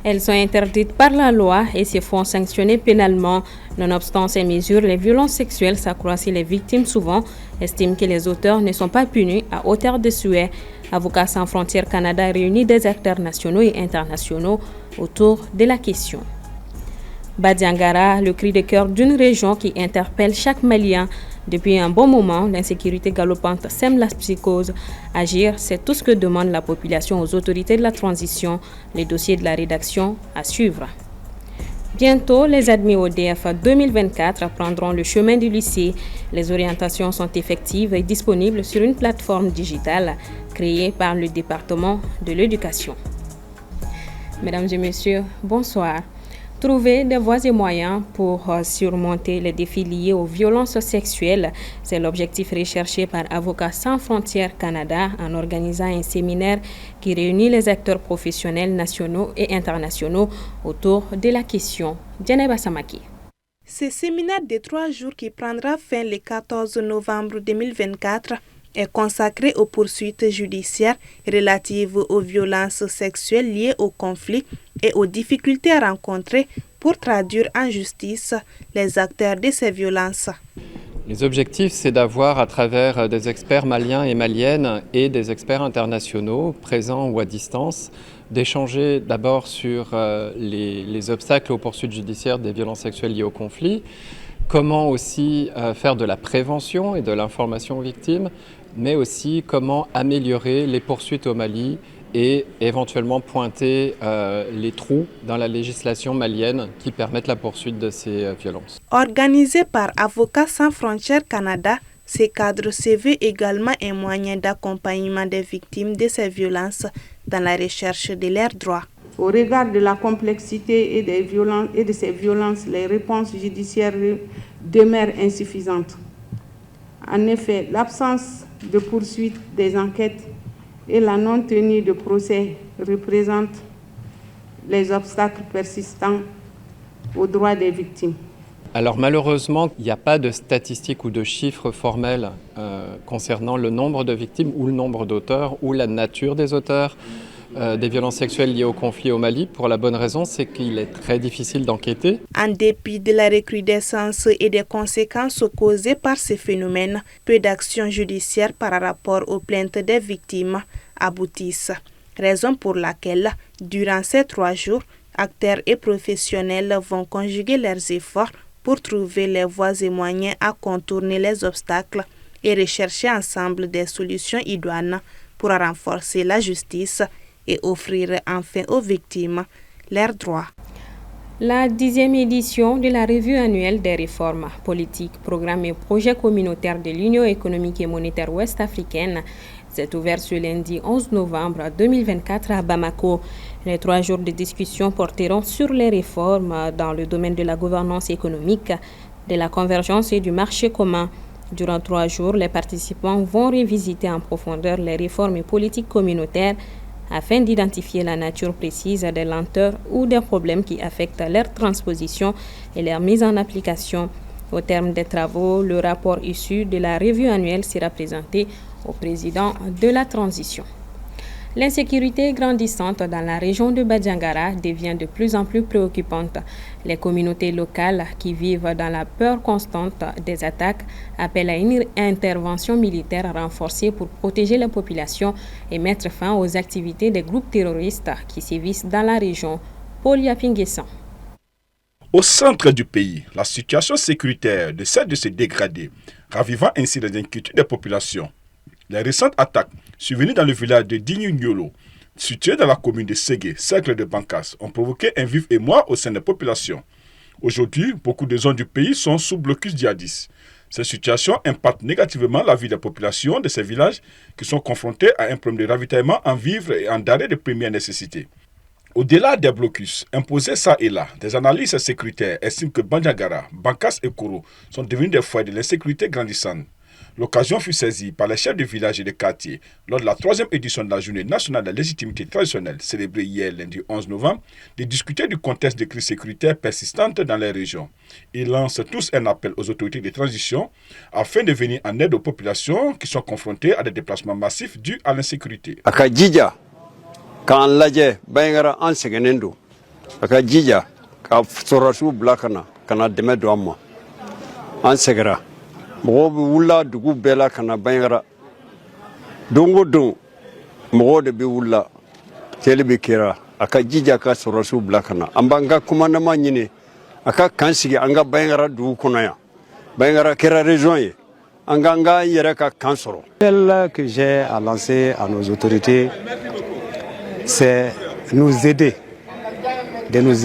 Elles sont interdites par la loi et se font sanctionner pénalement. Nonobstant ces mesures, les violences sexuelles s'accroissent et les victimes souvent estiment que les auteurs ne sont pas punis à hauteur de souhait. Avocats sans frontières Canada réunit des acteurs nationaux et internationaux autour de la question. Badiangara, le cri de cœur d'une région qui interpelle chaque Malien. Depuis un bon moment, l'insécurité galopante sème la psychose. Agir, c'est tout ce que demande la population aux autorités de la transition. Les dossiers de la rédaction à suivre. Bientôt, les admis au DF 2024 prendront le chemin du lycée. Les orientations sont effectives et disponibles sur une plateforme digitale créée par le département de l'éducation. Mesdames et messieurs, bonsoir. Trouver des voies et moyens pour surmonter les défis liés aux violences sexuelles, c'est l'objectif recherché par Avocats sans frontières Canada en organisant un séminaire qui réunit les acteurs professionnels nationaux et internationaux autour de la question. Djeneba Samaki. Ce séminaire de 3 jours qui prendra fin le 14 novembre 2024 est consacré aux poursuites judiciaires relatives aux violences sexuelles liées au conflit et aux difficultés à rencontrer pour traduire en justice les acteurs de ces violences. Les objectifs, c'est d'avoir à travers des experts maliens et maliennes et des experts internationaux, présents ou à distance, d'échanger d'abord sur les obstacles aux poursuites judiciaires des violences sexuelles liées au conflit, comment aussi faire de la prévention et de l'information aux victimes, mais aussi comment améliorer les poursuites au Mali et éventuellement pointer les trous dans la législation malienne qui permettent la poursuite de ces violences. Organisé par Avocats sans frontières Canada, ce cadre se veut également un moyen d'accompagnement des victimes de ces violences dans la recherche de leurs droits. Au regard de la complexité et de ces violences, les réponses judiciaires demeurent insuffisantes. En effet, l'absence de poursuite des enquêtes et la non-tenue de procès représentent les obstacles persistants aux droits des victimes. Alors malheureusement, il n'y a pas de statistiques ou de chiffres formels concernant le nombre de victimes ou le nombre d'auteurs ou la nature des auteurs des violences sexuelles liées au conflit au Mali. Pour la bonne raison, c'est qu'il est très difficile d'enquêter. En dépit de la recrudescence et des conséquences causées par ces phénomènes, peu d'actions judiciaires par rapport aux plaintes des victimes aboutissent. Raison pour laquelle, durant ces 3 jours, acteurs et professionnels vont conjuguer leurs efforts pour trouver les voies et moyens à contourner les obstacles et rechercher ensemble des solutions idoines pour renforcer la justice et offrir enfin aux victimes leurs droits. La 10e édition de la revue annuelle des réformes politiques, programmes et projets communautaires de l'Union économique et monétaire ouest-africaine s'est ouverte ce lundi 11 novembre 2024 à Bamako. Les 3 jours de discussion porteront sur les réformes dans le domaine de la gouvernance économique, de la convergence et du marché commun. Durant 3 jours, les participants vont revisiter en profondeur les réformes et politiques communautaires afin d'identifier la nature précise des lenteurs ou des problèmes qui affectent leur transposition et leur mise en application. Au terme des travaux, le rapport issu de la revue annuelle sera présenté au président de la transition. L'insécurité grandissante dans la région de Badiangara devient de plus en plus préoccupante. Les communautés locales qui vivent dans la peur constante des attaques appellent à une intervention militaire renforcée pour protéger la population et mettre fin aux activités des groupes terroristes qui sévissent dans la région. Paul Yapinguessan. Au centre du pays, la situation sécuritaire ne cesse de se dégrader, ravivant ainsi les inquiétudes des populations. Les récentes attaques survenues dans le village de Dignunyolo, situé dans la commune de Ségué, cercle de Bankas, ont provoqué un vif émoi au sein des populations. Aujourd'hui, beaucoup de zones du pays sont sous blocus djihadiste. Cette situation impacte négativement la vie des populations de ces villages qui sont confrontés à un problème de ravitaillement en vivres et en denrées de première nécessité. Au-delà des blocus imposés ça et là, des analystes sécuritaires estiment que Bandiagara, Bankas et Koro sont devenus des foyers de l'insécurité grandissante. L'occasion fut saisie par les chefs de village et de quartier lors de la 3e édition de la Journée nationale de la légitimité traditionnelle célébrée hier lundi 11 novembre de discuter du contexte de crise sécuritaire persistante dans les régions. Ils lancent tous un appel aux autorités de transition afin de venir en aide aux populations qui sont confrontées à des déplacements massifs dus à l'insécurité. aka jija ka sorasu blakana kana deme do amma an segara mo bi wula dugu bela kana bangara dongo don mo de bi wula tele bi kira aka jija ka sorasu blakana ambanga kumana ma nyine aka kansigi anga bangara du kunaya bangara kira région ye anganga yere ka kansoro. L'appel que j'ai à lancer à nos autorités, c'est de nous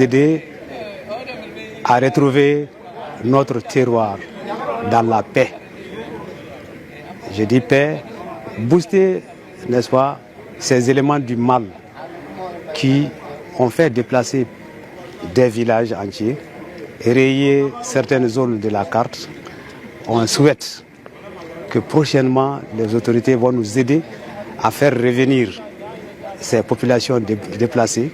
aider à retrouver notre terroir dans la paix. Je dis paix, booster, n'est-ce pas, ces éléments du mal qui ont fait déplacer des villages entiers, rayer certaines zones de la carte. On souhaite que prochainement les autorités vont nous aider à faire revenir ces populations déplacées.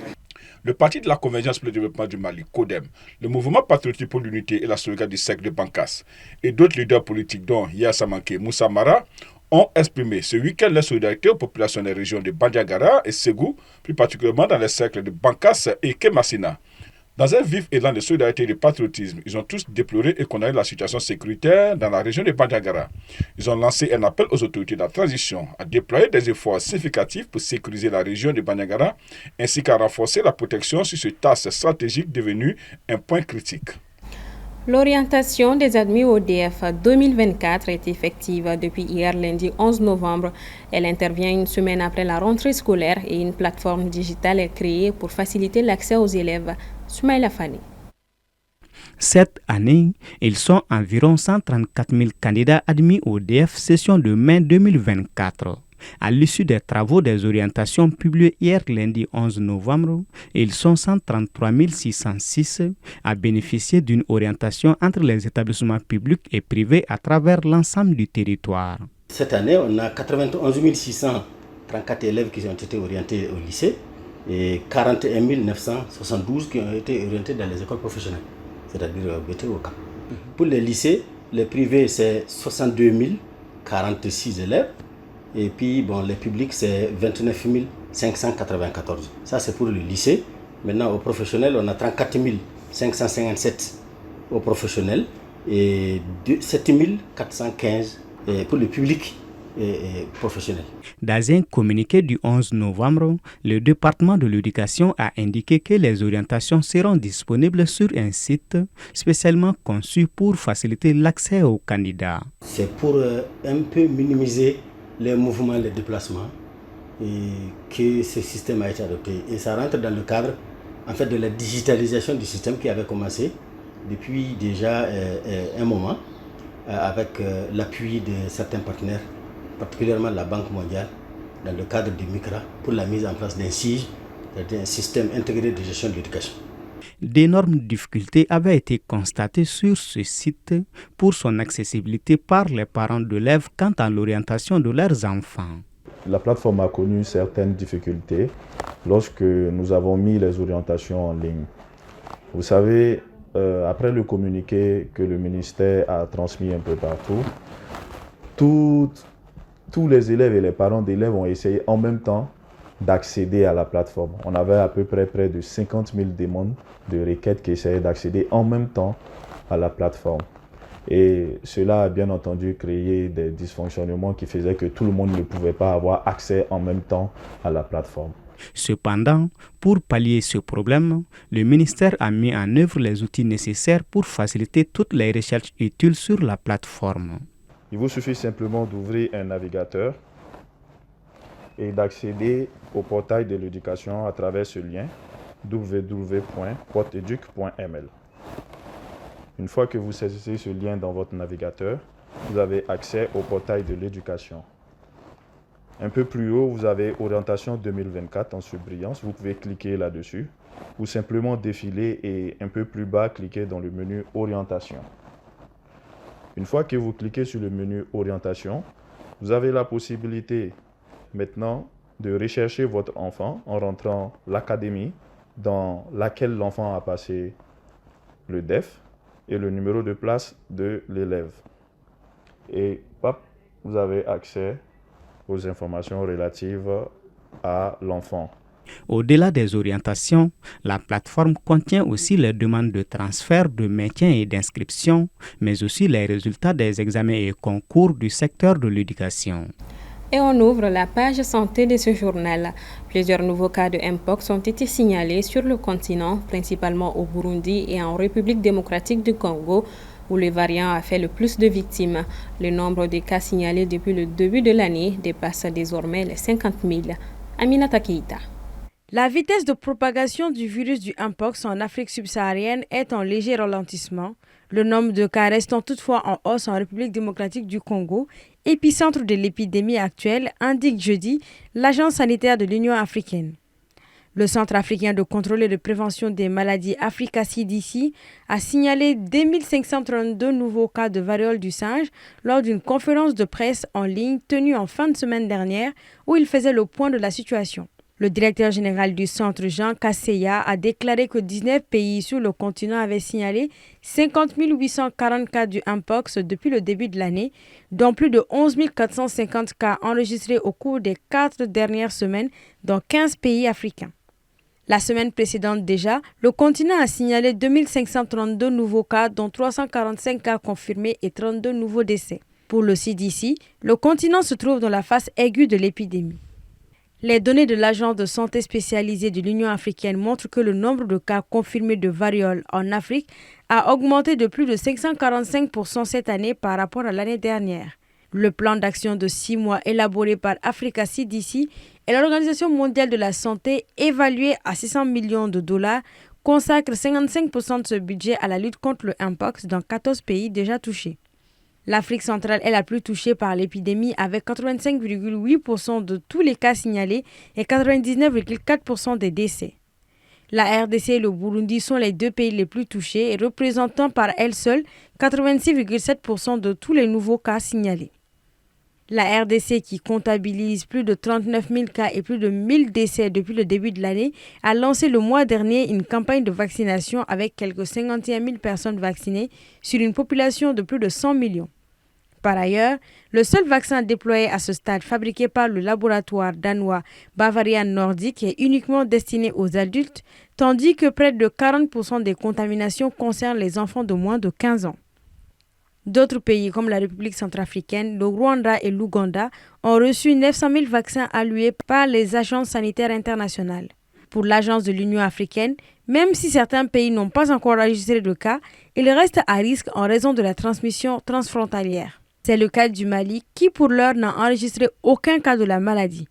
Le Parti de la Convergence pour le développement du Mali, CODEM, le Mouvement patriotique pour l'unité et la sauvegarde du cercle de Bankas et d'autres leaders politiques dont Yassa Manké, Moussa Mara ont exprimé ce week-end leur solidarité aux populations des régions de Bandiagara et Ségou, plus particulièrement dans les cercles de Bankas et Kemassina. Dans un vif élan de solidarité et de patriotisme, ils ont tous déploré et condamné la situation sécuritaire dans la région de Bandiagara. Ils ont lancé un appel aux autorités de la transition à déployer des efforts significatifs pour sécuriser la région de Bandiagara ainsi qu'à renforcer la protection sur ce axe stratégique devenu un point critique. L'orientation des admis au DF 2024 est effective depuis hier lundi 11 novembre. Elle intervient une semaine après la rentrée scolaire et une plateforme digitale est créée pour faciliter l'accès aux élèves. Soumaïla Fani. Cette année, ils sont environ 134 000 candidats admis au DF session de mai 2024. À l'issue des travaux des orientations publiées hier lundi 11 novembre, ils sont 133 606 à bénéficier d'une orientation entre les établissements publics et privés à travers l'ensemble du territoire. Cette année, on a 91 634 élèves qui ont été orientés au lycée et 41 972 qui ont été orientés dans les écoles professionnelles, c'est-à-dire BT au CAP. Pour les lycées, les privés, c'est 62 046 élèves. Et puis, bon, les publics, c'est 29 594. Ça, c'est pour le lycée. Maintenant, au professionnel, on a 34 557 au professionnel et 7 415 pour le public professionnel. Dans un communiqué du 11 novembre, le département de l'éducation a indiqué que les orientations seront disponibles sur un site spécialement conçu pour faciliter l'accès aux candidats. C'est pour un peu minimiser les mouvements, les déplacements, et que ce système a été adopté. Et ça rentre dans le cadre en fait, de la digitalisation du système qui avait commencé depuis déjà un moment, avec l'appui de certains partenaires, particulièrement la Banque mondiale, dans le cadre du MICRA, pour la mise en place d'un SIG, un système intégré de gestion de l'éducation. D'énormes difficultés avaient été constatées sur ce site pour son accessibilité par les parents d'élèves quant à l'orientation de leurs enfants. La plateforme a connu certaines difficultés lorsque nous avons mis les orientations en ligne. Vous savez, après le communiqué que le ministère a transmis un peu partout, tous les élèves et les parents d'élèves ont essayé en même temps d'accéder à la plateforme. On avait à peu près de 50 000 demandes de requêtes qui essayaient d'accéder en même temps à la plateforme. Et cela a bien entendu créé des dysfonctionnements qui faisaient que tout le monde ne pouvait pas avoir accès en même temps à la plateforme. Cependant, pour pallier ce problème, le ministère a mis en œuvre les outils nécessaires pour faciliter toutes les recherches utiles sur la plateforme. Il vous suffit simplement d'ouvrir un navigateur et d'accéder au portail de l'éducation à travers ce lien www.porteduc.ml. Une fois que vous saisissez ce lien dans votre navigateur, vous avez accès au portail de l'éducation. Un peu plus haut, vous avez Orientation 2024 en surbrillance. Vous pouvez cliquer là-dessus ou simplement défiler et un peu plus bas, cliquer dans le menu Orientation. Une fois que vous cliquez sur le menu Orientation, vous avez la possibilité maintenant de rechercher votre enfant en rentrant l'académie dans laquelle l'enfant a passé le DEF et le numéro de place de l'élève. Et hop, vous avez accès aux informations relatives à l'enfant. Au-delà des orientations, la plateforme contient aussi les demandes de transfert, de maintien et d'inscription, mais aussi les résultats des examens et concours du secteur de l'éducation. Et on ouvre la page santé de ce journal. Plusieurs nouveaux cas de Mpox ont été signalés sur le continent, principalement au Burundi et en République démocratique du Congo, où le variant a fait le plus de victimes. Le nombre de cas signalés depuis le début de l'année dépasse désormais les 50 000. Aminata Keita. La vitesse de propagation du virus du Mpox en Afrique subsaharienne est en léger ralentissement, le nombre de cas restant toutefois en hausse en République démocratique du Congo, épicentre de l'épidémie actuelle, indique jeudi l'Agence sanitaire de l'Union africaine. Le Centre africain de contrôle et de prévention des maladies Africa CDC a signalé 2532 nouveaux cas de variole du singe lors d'une conférence de presse en ligne tenue en fin de semaine dernière où il faisait le point de la situation. Le directeur général du centre, Jean Kasseya, a déclaré que 19 pays sur le continent avaient signalé 50 840 cas du Mpox depuis le début de l'année, dont plus de 11 450 cas enregistrés au cours des 4 dernières semaines dans 15 pays africains. La semaine précédente déjà, le continent a signalé 2532 nouveaux cas, dont 345 cas confirmés et 32 nouveaux décès. Pour le CDC, le continent se trouve dans la phase aiguë de l'épidémie. Les données de l'Agence de santé spécialisée de l'Union africaine montrent que le nombre de cas confirmés de variole en Afrique a augmenté de plus de 545% cette année par rapport à l'année dernière. Le plan d'action de 6 mois élaboré par Africa CDC et l'Organisation mondiale de la santé, évalué à 600 millions de dollars, consacre 55% de ce budget à la lutte contre le Mpox dans 14 pays déjà touchés. L'Afrique centrale est la plus touchée par l'épidémie avec 85,8% de tous les cas signalés et 99,4% des décès. La RDC et le Burundi sont les deux pays les plus touchés, représentant par elles seules 86,7% de tous les nouveaux cas signalés. La RDC, qui comptabilise plus de 39 000 cas et plus de 1000 décès depuis le début de l'année, a lancé le mois dernier une campagne de vaccination avec quelques 51 000 personnes vaccinées sur une population de plus de 100 millions. Par ailleurs, le seul vaccin déployé à ce stade, fabriqué par le laboratoire danois Bavarian Nordic, est uniquement destiné aux adultes, tandis que près de 40% des contaminations concernent les enfants de moins de 15 ans. D'autres pays comme la République centrafricaine, le Rwanda et l'Ouganda ont reçu 900 000 vaccins alloués par les agences sanitaires internationales. Pour l'agence de l'Union africaine, même si certains pays n'ont pas encore enregistré de cas, ils restent à risque en raison de la transmission transfrontalière. C'est le cas du Mali qui pour l'heure n'a enregistré aucun cas de la maladie.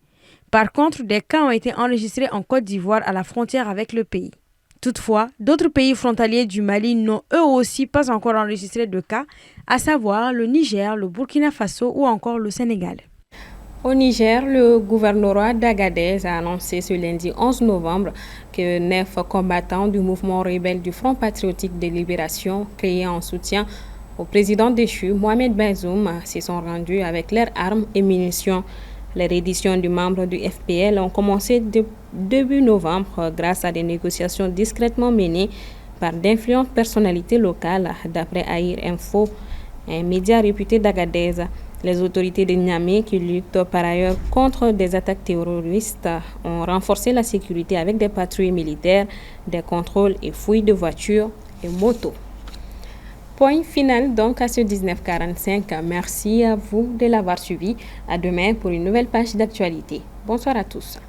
Par contre, des cas ont été enregistrés en Côte d'Ivoire à la frontière avec le pays. Toutefois, d'autres pays frontaliers du Mali n'ont eux aussi pas encore enregistré de cas, à savoir le Niger, le Burkina Faso ou encore le Sénégal. Au Niger, le gouvernorat d'Agadez a annoncé ce lundi 11 novembre que 9 combattants du mouvement rebelle du Front patriotique de libération, créé en soutien au président déchu Mohamed Bazoum, s'y sont rendus avec leurs armes et munitions. Les redditions du membre du FPL ont commencé début novembre grâce à des négociations discrètement menées par d'influentes personnalités locales, d'après Air Info, un média réputé d'Agadez. Les autorités de Niamey, qui luttent par ailleurs contre des attaques terroristes, ont renforcé la sécurité avec des patrouilles militaires, des contrôles et fouilles de voitures et motos. Point final donc à ce 19h45. Merci à vous de l'avoir suivi. À demain pour une nouvelle page d'actualité. Bonsoir à tous.